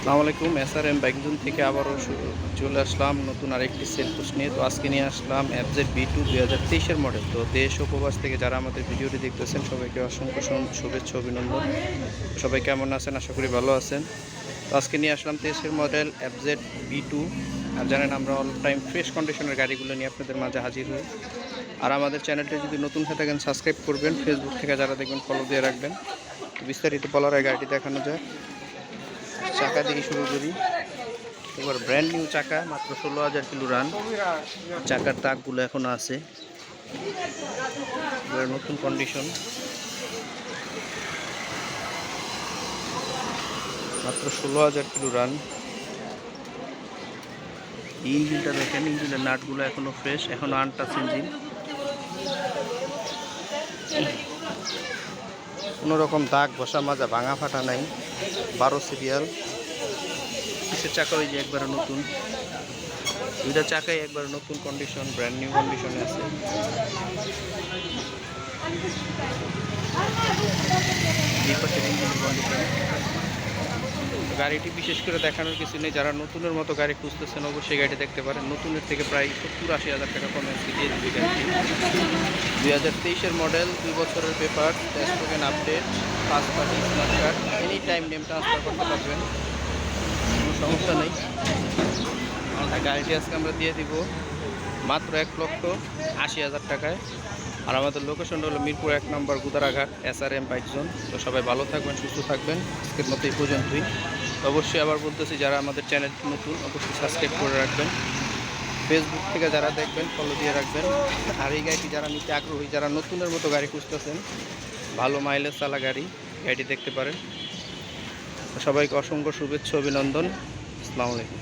আসসালামু আলাইকুম। SRM bike zone থেকে আবারও চলে আসলাম নতুন আরেকটি সেল পোস্ট নিয়ে। তো আজকে নিয়ে আসলাম FZ B2 2023-এর মডেল। তো দেশ ও প্রবাস থেকে যারা আমাদের ভিডিওটি দেখতেছেন সবাইকে অসংখ্য শুভেচ্ছা অভিনন্দন। সবাই কেমন আছেন? আশা করি ভালো আছেন। তো আজকে নিয়ে আসলাম 23-এর মডেল FZ B2। আর জানেন আমরা অল টাইম ফ্রেশ কন্ডিশনের গাড়িগুলো নিয়ে আপনাদের মাঝে হাজির হই। আর আমাদের চ্যানেলটি যদি নতুন হয়ে থাকেন সাবস্ক্রাইব করবেন, ফেসবুক থেকে যারা দেখবেন ফলো দিয়ে রাখবেন। বিস্তারিত বলার আগে গাড়িটি দেখানো যায়। চাকা দিয়ে শুরু করি। এবার ব্র্যান্ড নিউ চাকা, মাত্র 16,000 কিলো রান। চাকার তাকগুলো এখনো আছে, এবার নতুন কন্ডিশন। মাত্র 16,000 কিলো রান। ইঞ্জিনটা দেখেন, ইঞ্জিনের নাটগুলো এখনো ফ্রেশ, এখনো আনটাচ ইঞ্জিন। কোনো রকম দাগ ঘষা মাজা ভাঙা ফাটা নাই। 12 সিরিয়াল। পিছের চাকা ওই যে একবারে নতুন, দুইটা চাকাই একবার নতুন কন্ডিশন, ব্র্যান্ড নিউ কন্ডিশনে আছে। এই পাশের ইঞ্জিনের কন্ডিশন। গাড়িটি বিশেষ করে দেখানোর কিছু নেই, যারা নতুনের মতো গাড়ি খুঁজতেছেন অবশ্যই গাড়ি দেখতে পারেন। নতুনের থেকে প্রায় 70-80 হাজার টাকা কমে আজকে দিয়ে দিবে গাড়িটি। 2023-এর মডেল, 2 বছরের paper, test token update, 5 party smart card, any time name transfer করতে পারবেন, কোনো সমস্যা নেই। গাড়িটি আজকে আমরা দিয়ে দিব মাত্র 1,80,000 টাকায়। আর আমাদের লোকেশনটা হলো মিরপুর 1 নম্বর গুদারাঘাট, SRM বাইক জোন। তো সবাই ভালো থাকবেন, সুস্থ থাকবেন। আজকের মতো এই পর্যন্তই। তো অবশ্যই আবার বলতেছি, যারা আমাদের চ্যানেলটি নতুন অবশ্যই সাবস্ক্রাইব করে রাখবেন। ফেসবুক থেকে যারা দেখবেন ফলো দিয়ে রাখবেন। আর এই গাড়িটি যারা নিতে আগ্রহী, যারা নতুনের মতো গাড়ি খুঁজতেছেন, ভালো মাইলেজ চালা গাড়ি, গাড়িটি দেখতে পারেন। সবাইকে অসংখ্য শুভেচ্ছা অভিনন্দন। আসসালামু আলাইকুম।